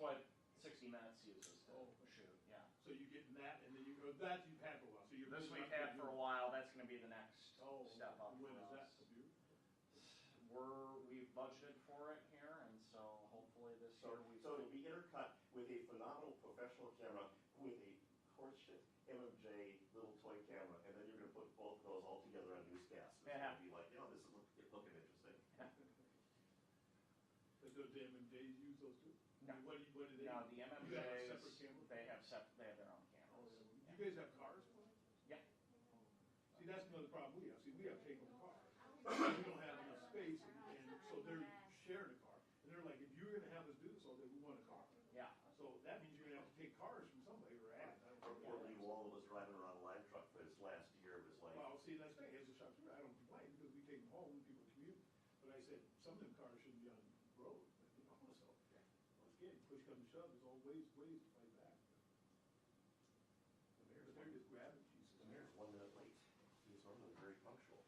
what 60 Minutes uses to shoot, yeah. So you get that, and then you go, that you've had for a while. So you're This we've had for a while, that's going to be the next step up when for is us. that? We've budgeted for it here, and so hopefully this year we... So it'll be intercut with a phenomenal professional camera with a horseshit MMJ little toy camera, and then you're going to put both of those all together on newscast. It's going to be like, this is looking interesting. Does the MMJs use those too? No. What do they? No, the MMJs, separate cameras? they have their own cameras. Do you guys have cars for it? Yeah. See, that's another problem we have. See, we have taken cars. We don't have enough space, and so they're sharing a car. And they're like, if you're going to have us do this all day, we want a car. Yeah. So that means you're going to have to take cars from somebody or add. Or leave all of us driving around a line truck for this last year was like... Well, see, that's the thing. As a shop steward, I don't complain because we take them home and people commute. But I said, some of them cars shouldn't be on the road. You know, so once again, push comes to shove, there's always ways to fight back. But they're just grabbing pieces. The mayor's 1 minute late. He's normally very punctual.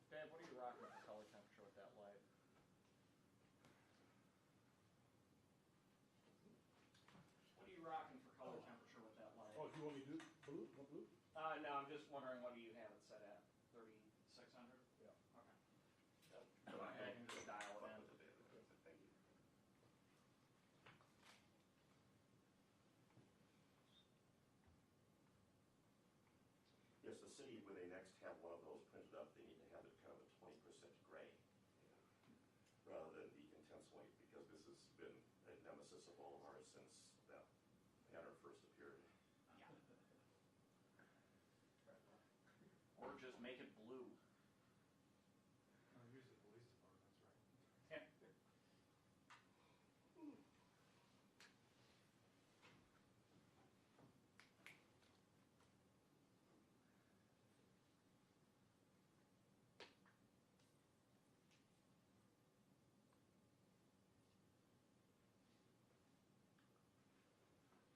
Dave, what are you rocking for color temperature with that light? What are you rocking for color temperature with that light? Oh, do you want me to do blue? Want blue? No, I'm just wondering what do you have it set at? 3600? Yeah. Okay. Go ahead and just dial it in. Thank you. Yes, the city, when they next have one of those printed up, they need to have it kind of a 20% gray rather than the intense white, because this has been a nemesis of all of ours since that banner first appeared. Yeah. Or just make it blue. Use the police department, that's right. Yeah.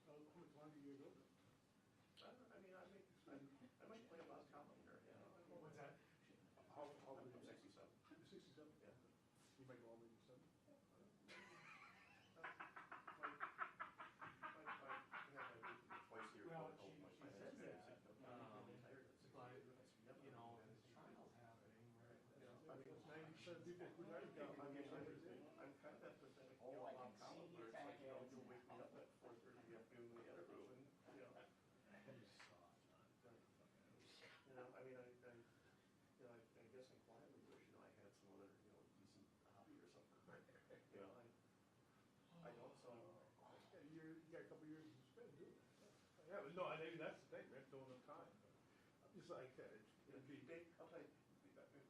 How much longer do you go? I mean, I might play a last column here, you know. What's that? How old I'm are you? 67. You're 67? Yeah. You might go all the way to 70? Twice a year. Well, oh, my she said finance that, manager. I'm retired at 60. but, you know, this trial's happening, right? I mean, it's 90% of people who drive down. I'm kind of that pathetic, Oh, yellow I can out see column you where it's like, tagging out. you'll wake me up at 4:30 in the afternoon in the other room, and, I mean, I guess I quietly wish, I had some other, decent hobby or something. I don't, so. Yeah, you got a couple years to spend doing it. Yeah, but no, I think that's the thing, we have to enough time. I'm just like that, it'd be big. I'll tell you,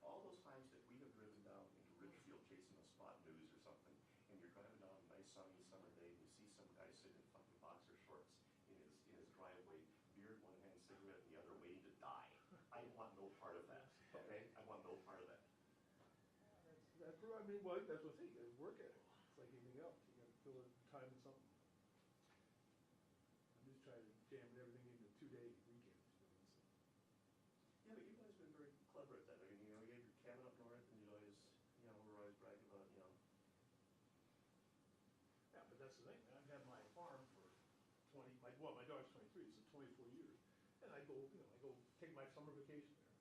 all those times that we have driven down into Ridgefield chasing a spot news or something, and you're driving down a nice sunny summer day, and you see some guy sitting in fucking boxer shorts in his driveway, beard, one hand, cigarette in the other, waiting to die. I want no part of that, okay? I want no part of that. That's, I mean, well, that's what I think, it's work at it. It's like anything else, you gotta fill the time in something. I'm just trying to jam everything into 2-day weekends. Yeah, but you guys have been very clever at that. I mean, you have your cabin up north, and we're always bragging about, Yeah, but that's the thing, I've had my farm for 20, my daughter's 23, so 24 years. And I go take my summer vacation there.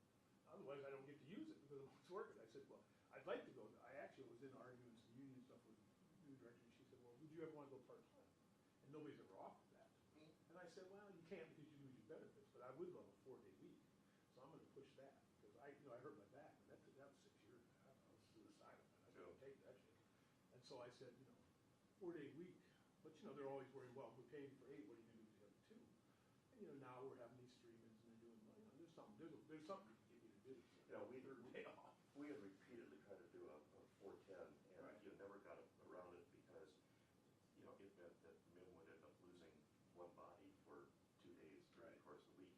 Otherwise, I don't get to use it because it's working. I said, well, I'd like to go. I actually was in arguments and union stuff with the new director, and she said, well, would you ever want to go part-time? And nobody's ever offered that. And I said, well, you can't because you lose your benefits, but I would love a 4-day week. So I'm going to push that because I hurt my back, and that was 6 years and a half. I was suicidal, and I couldn't take that shit. And so I said, 4-day week, but they're always worried, well, we're paying for 8, what are you going to do with the other 2? And now we're having these streamings and they're doing, there's something you can get me to do. we had repeatedly tried to do a 410, and Right. you never got around it because, it meant that men would end up losing one body for 2 days during the course of the week.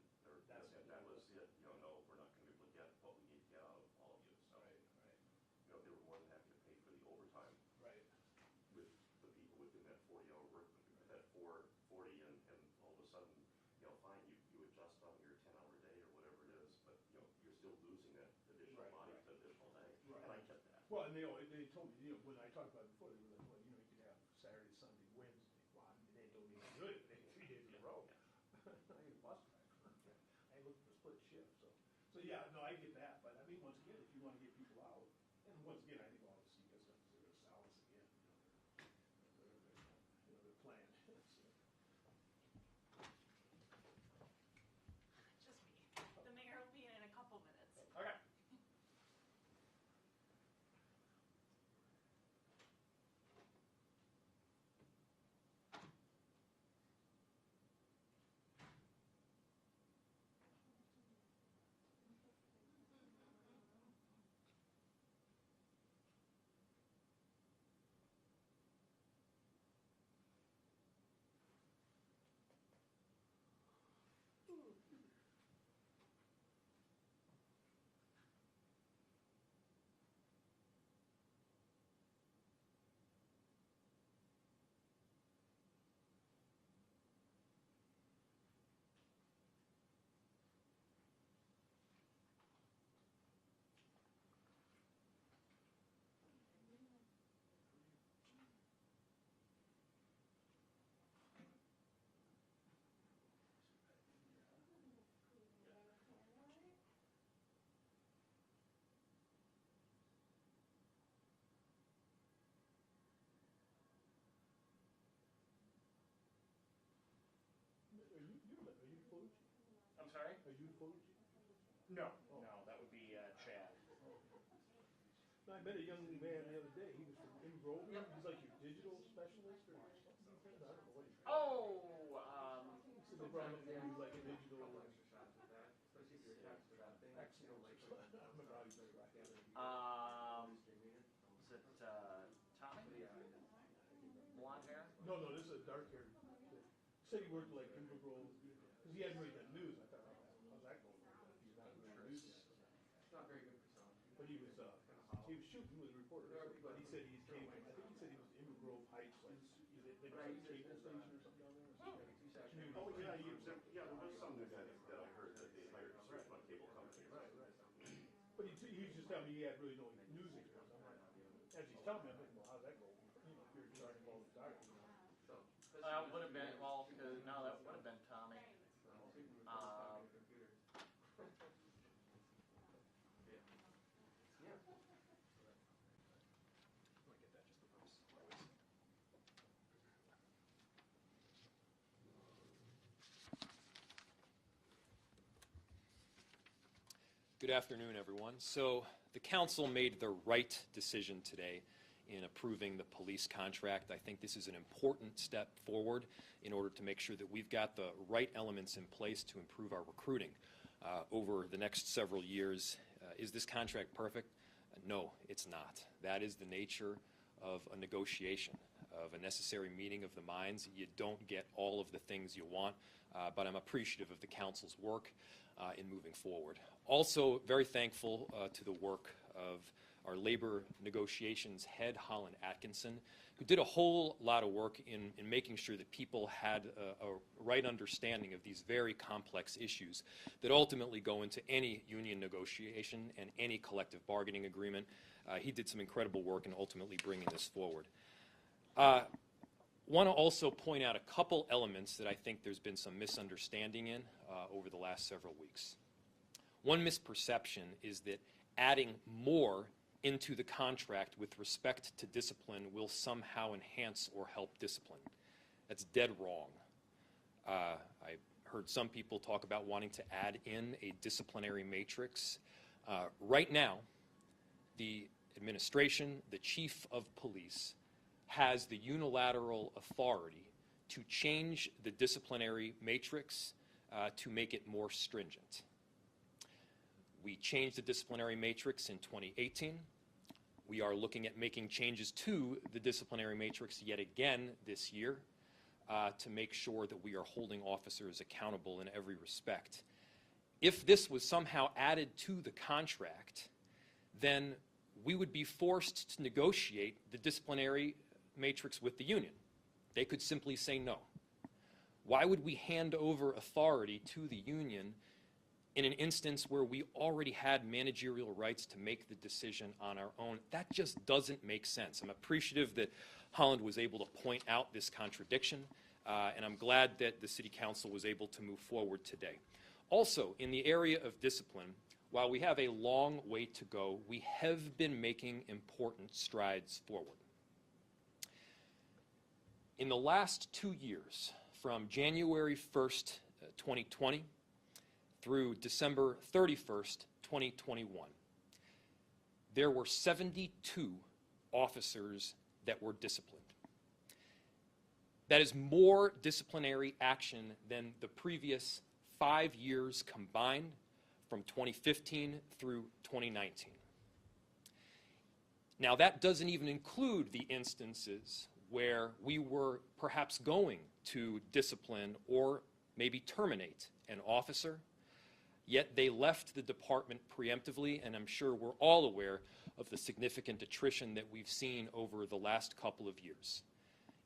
still losing that additional Right, money right. for additional day, Right. and I get that. Well, and they told me, when I talked about it before, they were like, well, you could have Saturday, Sunday, Wednesday. Well, I mean, they told me to do it, they 3 days in a row. I ain't a bus driver. I ain't looking for split shift, so yeah, no, I get that, but I mean, once again, if you wanna get people out, and once again, I think all the CPS companies are gonna sell us again, their plan, so. Just me. The mayor will be in a couple minutes. Okay. Are you the photo chief? I'm sorry? Are you the photo chief? No, that would be Chad. No, I met a young man the other day, he was from Monrovia, he's like your digital specialist or something, I don't know what he's. Oh, So they brought him in, he was like a digital. Excellent. I don't remember how he said it. is it, Tommy? Blonde hair? No, this is a dark haired kid. Said he worked like in Grove, because he hadn't really done news, I thought, how's that going? He's not really a news guy. It's not very good for sound. But he was shooting with a reporter, but he said he came from, I think he said he was in Grove Heights, like, is it maybe some cable station or something down there? Community. Oh, yeah, there was some new guy that I heard that they hired to switch on cable company. Right. But he was just telling me he had really no news experience. I'm like, as he's telling me, I'm thinking, well, how's that go? You know, if you're in charge of all the dark, Would have been, well, no, that would have been Tommy. Good afternoon, everyone. So the council made the right decision today in approving the police contract. I think this is an important step forward in order to make sure that we've got the right elements in place to improve our recruiting over the next several years. Is this contract perfect? No, it's not. That is the nature of a negotiation, of a necessary meeting of the minds. You don't get all of the things you want, but I'm appreciative of the council's work in moving forward. Also very thankful to the work of our labor negotiations head, Holland Atkinson, who did a whole lot of work in making sure that people had a right understanding of these very complex issues that ultimately go into any union negotiation and any collective bargaining agreement. He did some incredible work in ultimately bringing this forward. Want to also point out a couple elements that I think there's been some misunderstanding in over the last several weeks. One misperception is that adding more into the contract with respect to discipline will somehow enhance or help discipline. That's dead wrong. I heard some people talk about wanting to add in a disciplinary matrix. Right now, the administration, the chief of police, has the unilateral authority to change the disciplinary matrix to make it more stringent. We changed the disciplinary matrix in 2018. We are looking at making changes to the disciplinary matrix yet again this year to make sure that we are holding officers accountable in every respect. If this was somehow added to the contract, then we would be forced to negotiate the disciplinary matrix with the union. They could simply say no. Why would we hand over authority to the union in an instance where we already had managerial rights to make the decision on our own. That just doesn't make sense. I'm appreciative that Holland was able to point out this contradiction, and I'm glad that the City Council was able to move forward today. Also, in the area of discipline, while we have a long way to go, we have been making important strides forward. In the last 2 years, from January 1st, 2020, through December 31st, 2021, there were 72 officers that were disciplined. That is more disciplinary action than the previous 5 years combined from 2015 through 2019. Now, that doesn't even include the instances where we were perhaps going to discipline or maybe terminate an officer, yet they left the department preemptively, and I'm sure we're all aware of the significant attrition that we've seen over the last couple of years.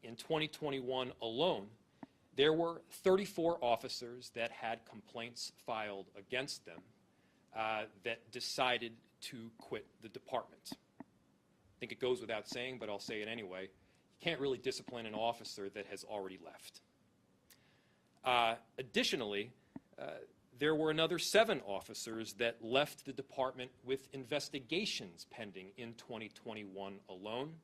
In 2021 alone, there were 34 officers that had complaints filed against them that decided to quit the department. I think it goes without saying, but I'll say it anyway. You can't really discipline an officer that has already left. Additionally, there were another 7 officers that left the department with investigations pending in 2021 alone.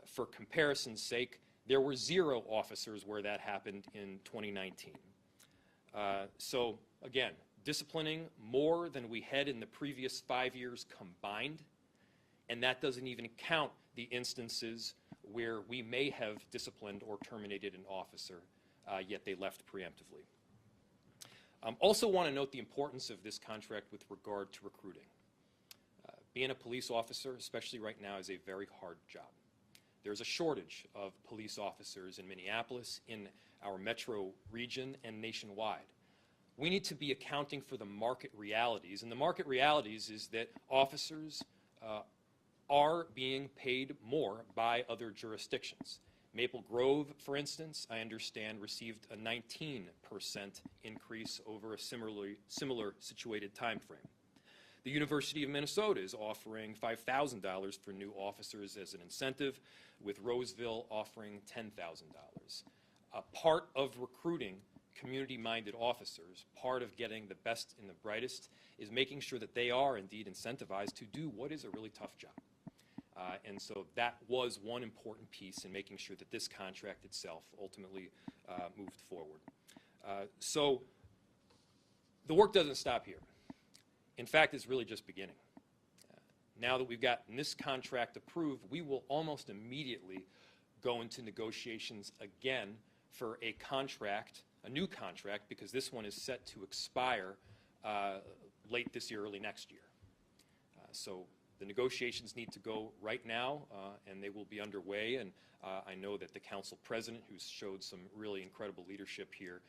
For comparison's sake, there were 0 officers where that happened in 2019. So again, disciplining more than we had in the previous 5 years combined, and that doesn't even count the instances where we may have disciplined or terminated an officer, yet they left preemptively. Also want to note the importance of this contract with regard to recruiting. Being a police officer, especially right now, is a very hard job. There's a shortage of police officers in Minneapolis, in our metro region, and nationwide. We need to be accounting for the market realities, and the market realities is that officers are being paid more by other jurisdictions. Maple Grove, for instance, I understand received a 19% increase over a similar situated time frame. The University of Minnesota is offering $5,000 for new officers as an incentive, with Roseville offering $10,000. A part of recruiting community-minded officers, part of getting the best and the brightest, is making sure that they are indeed incentivized to do what is a really tough job. And so that was one important piece in making sure that this contract itself ultimately moved forward. So the work doesn't stop here. In fact, it's really just beginning. Now that we've gotten this contract approved, we will almost immediately go into negotiations again for a contract, a new contract, because this one is set to expire late this year, early next year. So the negotiations need to go right now, and they will be underway, and I know that the council president, who's showed some really incredible leadership here,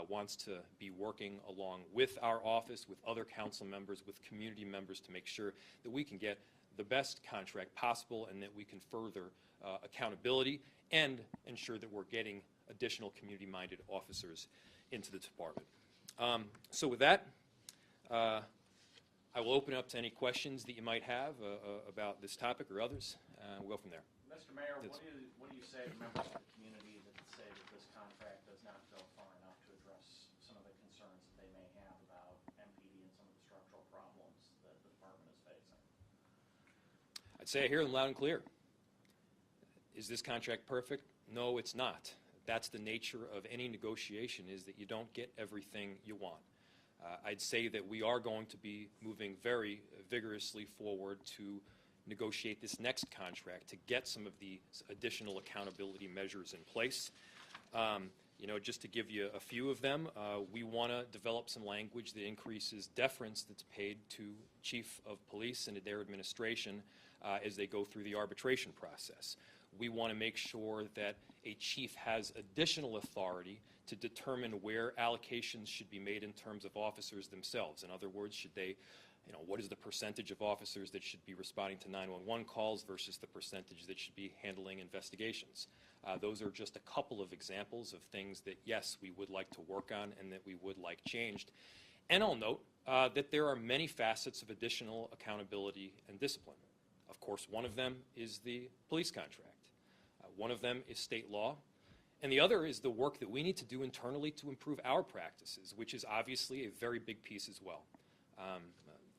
wants to be working along with our office, with other council members, with community members to make sure that we can get the best contract possible and that we can further accountability and ensure that we're getting additional community-minded officers into the department. So with that, I will open it up to any questions that you might have about this topic or others. We'll go from there. Mr. Mayor, Yes. what do you say to members of the community that say that this contract does not go far enough to address some of the concerns that they may have about MPD and some of the structural problems that the department is facing? I'd say I hear them loud and clear. Is this contract perfect? No, it's not. That's the nature of any negotiation, is that you don't get everything you want. I'd say that we are going to be moving very vigorously forward to negotiate this next contract to get some of the additional accountability measures in place. You know, just to give you a few of them, we want to develop some language that increases deference that's paid to chief of police and to their administration as they go through the arbitration process. We want to make sure that a chief has additional authority to determine where allocations should be made in terms of officers themselves. In other words, should they, you know, what is the percentage of officers that should be responding to 911 calls versus the percentage that should be handling investigations? Those are just a couple of examples of things that, yes, we would like to work on and that we would like changed. And I'll note that there are many facets of additional accountability and discipline. Of course, one of them is the police contract. One of them is state law. And the other is the work that we need to do internally to improve our practices, which is obviously a very big piece as well.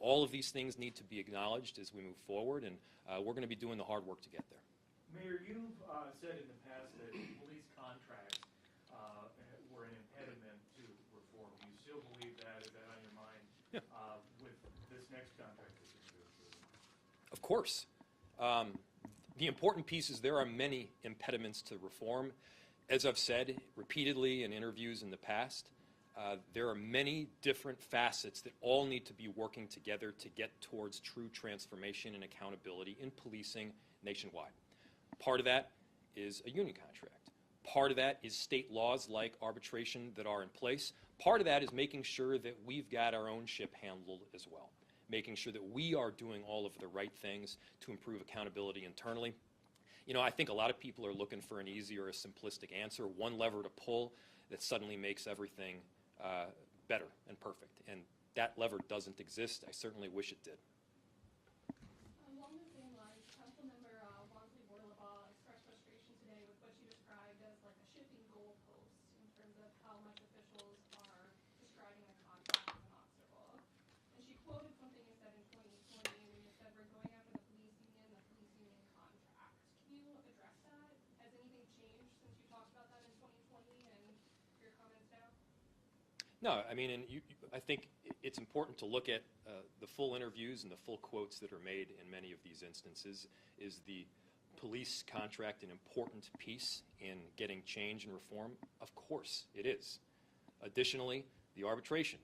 All of these things need to be acknowledged as we move forward, and we're going to be doing the hard work to get there. Mayor, you've said in the past that police contracts were an impediment to reform. Do you still believe that? Is that on your mind? Yeah. With this next contract that you're going to approve? Of course. The important piece is there are many impediments to reform. As I've said repeatedly in interviews in the past, there are many different facets that all need to be working together to get towards true transformation and accountability in policing nationwide. Part of that is a union contract. Part of that is state laws like arbitration that are in place. Part of that is making sure that we've got our own ship handled as well, making sure that we are doing all of the right things to improve accountability internally. You know, I think a lot of people are looking for an easy or a simplistic answer, one lever to pull that suddenly makes everything better and perfect. And that lever doesn't exist. I certainly wish it did. Along the same lines, Councilmember expressed frustration today with what she described as like a shifting goalpost in terms of how much officials are describing a contract as an obstacle. And she quoted something you said in 2020 when you said we're going after the police union contract. Can you address that? Has anything changed since you talked about that in 2020 and your comments now? No, I mean, I think it's important to look at the full interviews and the full quotes that are made in many of these instances. Is the police contract an important piece in getting change and reform? Of course it is. Additionally, the arbitration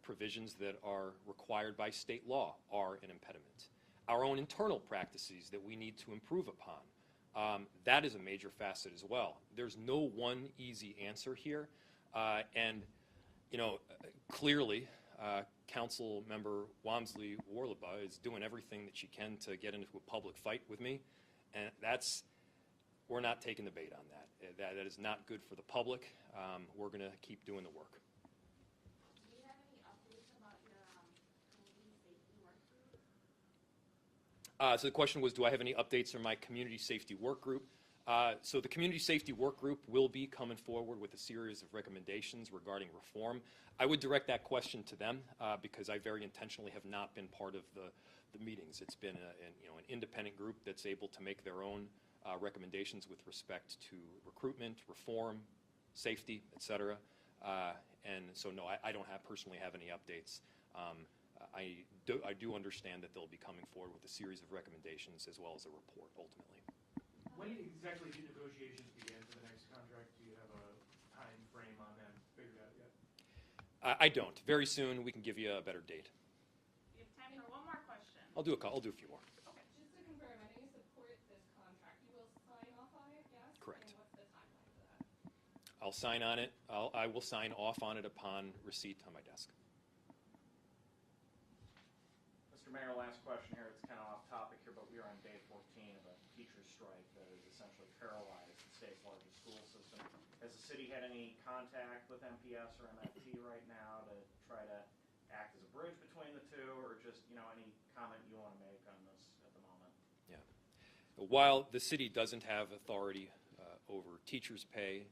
provisions that are required by state law are an impediment. Our own internal practices that we need to improve upon, that is a major facet as well. There's no one easy answer here, and you know, clearly, Council Member Walmsley-Warlaba is doing everything that she can to get into a public fight with me, and we're not taking the bait on that. That is not good for the public. We're going to keep doing the work. Do you have any updates about your community safety work group? So the question was, do I have any updates from my community safety work group? So the Community Safety Work Group will be coming forward with a series of recommendations regarding reform. I would direct that question to them because I very intentionally have not been part of the meetings. It's been an independent group that's able to make their own recommendations with respect to recruitment, reform, safety, et cetera. And so no, I don't personally have any updates. I do understand that they'll be coming forward with a series of recommendations as well as a report ultimately. When exactly do negotiations begin for the next contract? Do you have a time frame on that figured out yet? I don't. Very soon we can give you a better date. We have time for one more question. I'll do a few more. Okay. Just to confirm, I know you support this contract. You will sign off on it, yes? Correct. And what's the timeline for that? I'll sign on it. I will sign off on it upon receipt on my desk. Mr. Mayor, last question here. It's kind of off topic here, but we are on day 14 of a teacher's strike that has essentially paralyzed the state's largest school system. Has the city had any contact with MPS or MFT right now to try to act as a bridge between the two, or just, any comment you want to make on this at the moment? Yeah. While the city doesn't have authority over teachers' pay,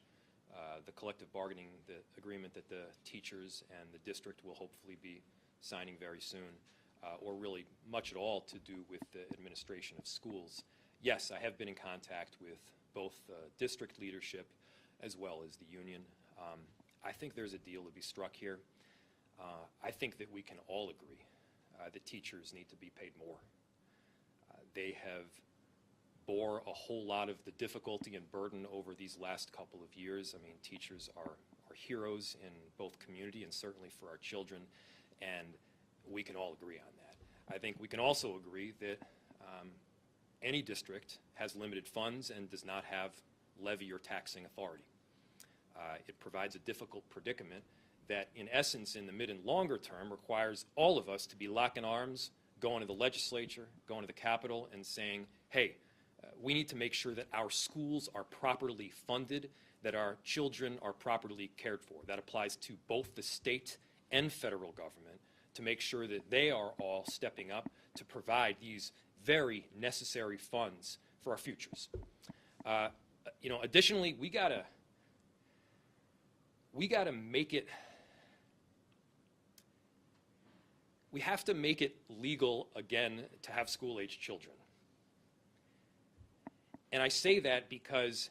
the collective bargaining agreement that the teachers and the district will hopefully be signing very soon, or really much at all to do with the administration of schools. Yes, I have been in contact with both district leadership as well as the union. I think there's a deal to be struck here. I think that we can all agree that teachers need to be paid more. They have bore a whole lot of the difficulty and burden over these last couple of years. I mean, teachers are heroes in both community and certainly for our children, and we can all agree on that. I think we can also agree that any district has limited funds and does not have levy or taxing authority. It provides a difficult predicament that, in essence, in the mid and longer term, requires all of us to be locking arms, going to the legislature, going to the Capitol, and saying, hey, we need to make sure that our schools are properly funded, that our children are properly cared for. That applies to both the state and federal government to make sure that they are all stepping up to provide these very necessary funds for our futures. Additionally, we gotta make it. We have to make it legal again to have school-age children. And I say that because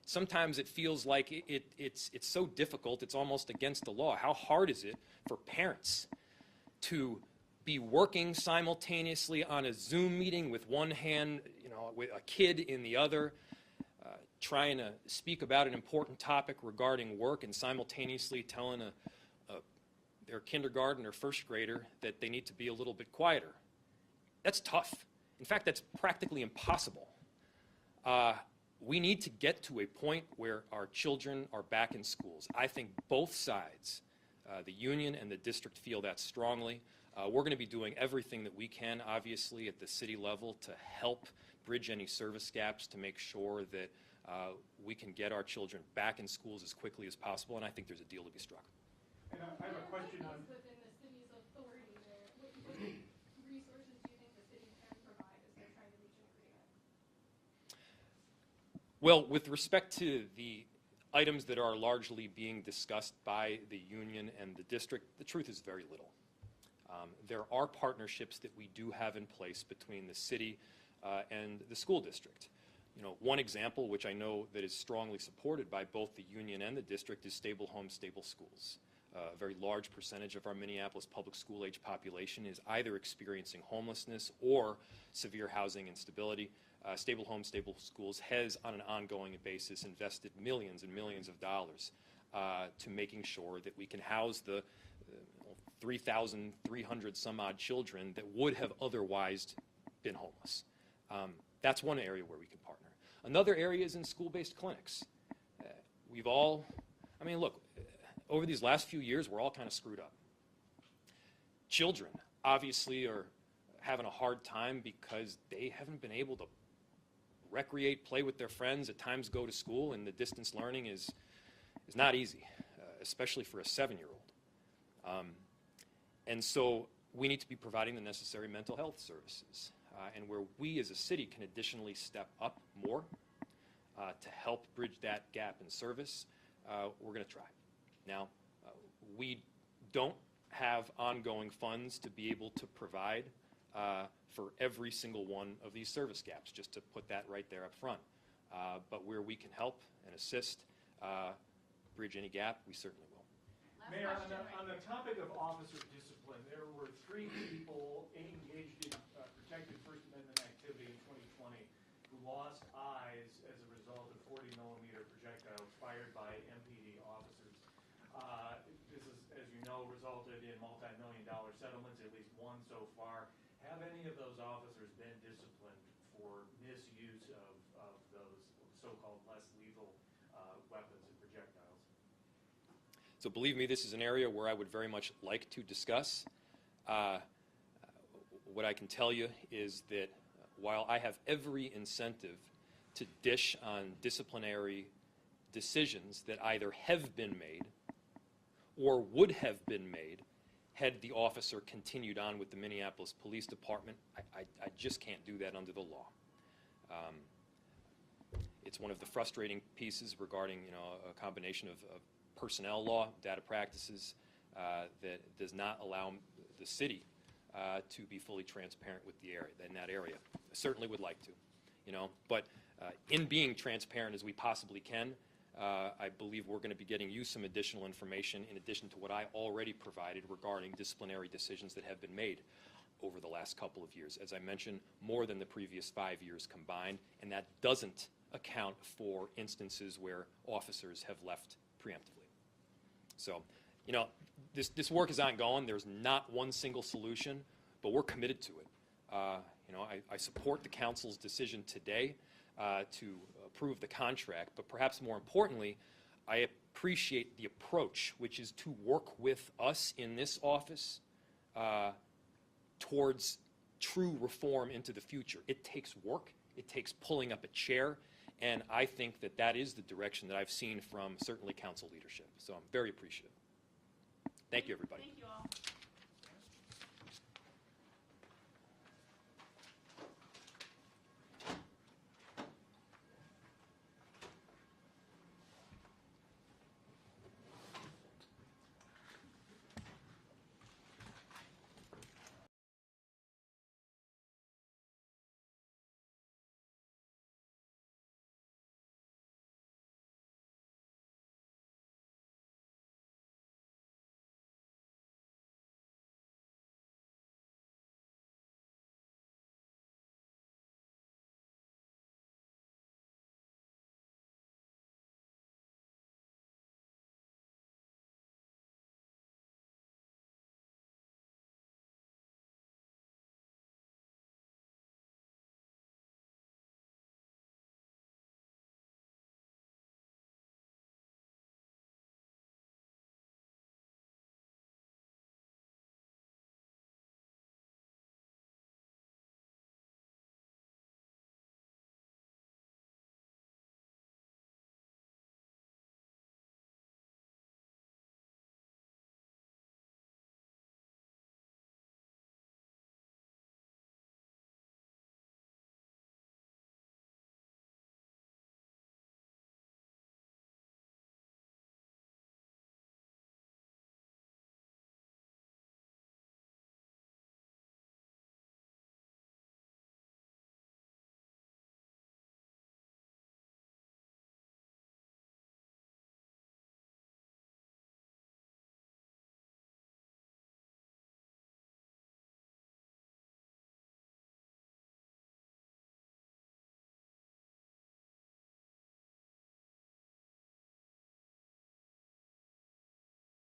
sometimes it feels like it's so difficult, it's almost against the law. How hard is it for parents to be working simultaneously on a Zoom meeting with one hand, with a kid in the other, trying to speak about an important topic regarding work and simultaneously telling their kindergarten or first grader that they need to be a little bit quieter? That's tough. In fact, that's practically impossible. We need to get to a point where our children are back in schools. I think both sides, the union and the district, feel that strongly. We're going to be doing everything that we can, obviously, at the city level to help bridge any service gaps to make sure that we can get our children back in schools as quickly as possible, and I think there's a deal to be struck. And I have a question on. Within the city's authority there, what resources do you think the city can provide as they're trying to reach an agreement? Well, with respect to the items that are largely being discussed by the union and the district, the truth is very little. There are partnerships that we do have in place between the city and the school district. One example, which I know that is strongly supported by both the union and the district, is stable homes, stable schools. A very large percentage of our Minneapolis public school age population is either experiencing homelessness or severe housing instability. Stable Homes, Stable Schools has, on an ongoing basis, invested millions and millions of dollars to making sure that we can house the 3,300 some odd children that would have otherwise been homeless. That's one area where we can partner. Another area is in school-based clinics. Look, over these last few years, we're all kind of screwed up. Children, obviously, are having a hard time because they haven't been able to recreate, play with their friends, at times go to school, and the distance learning is not easy, especially for a 7-year-old. And so we need to be providing the necessary mental health services. And where we as a city can additionally step up more to help bridge that gap in service, we're going to try. Now, we don't have ongoing funds to be able to provide for every single one of these service gaps, just to put that right there up front. But where we can help and assist, bridge any gap, we certainly will. Mayor, on the topic of officer discipline, there were 3 people engaged in protected First Amendment activity in 2020 who lost eyes as a result of 40-millimeter projectiles fired by MPD officers. This is, as you know, resulted in multi-million-dollar settlements, at least one so far. Have any of those officers been disciplined for misuse of those so-called less lethal weapons and projectiles? So believe me, this is an area where I would very much like to discuss. What I can tell you is that while I have every incentive to dish on disciplinary decisions that either have been made or would have been made had the officer continued on with the Minneapolis Police Department, I just can't do that under the law. It's one of the frustrating pieces regarding a combination of personnel law, data practices, that does not allow the city to be fully transparent with the area, in that area. I certainly would like to, but in being transparent as we possibly can, I believe we're going to be getting you some additional information in addition to what I already provided regarding disciplinary decisions that have been made over the last couple of years. As I mentioned, more than the previous 5 years combined, and that doesn't account for instances where officers have left preemptively. So, this work is ongoing. There's not one single solution, but we're committed to it. I support the council's decision today to approve the contract, but perhaps more importantly, I appreciate the approach, which is to work with us in this office towards true reform into the future. It takes work. It takes pulling up a chair, and I think that is the direction that I've seen from certainly council leadership. So I'm very appreciative. Thank you, everybody. Thank you all.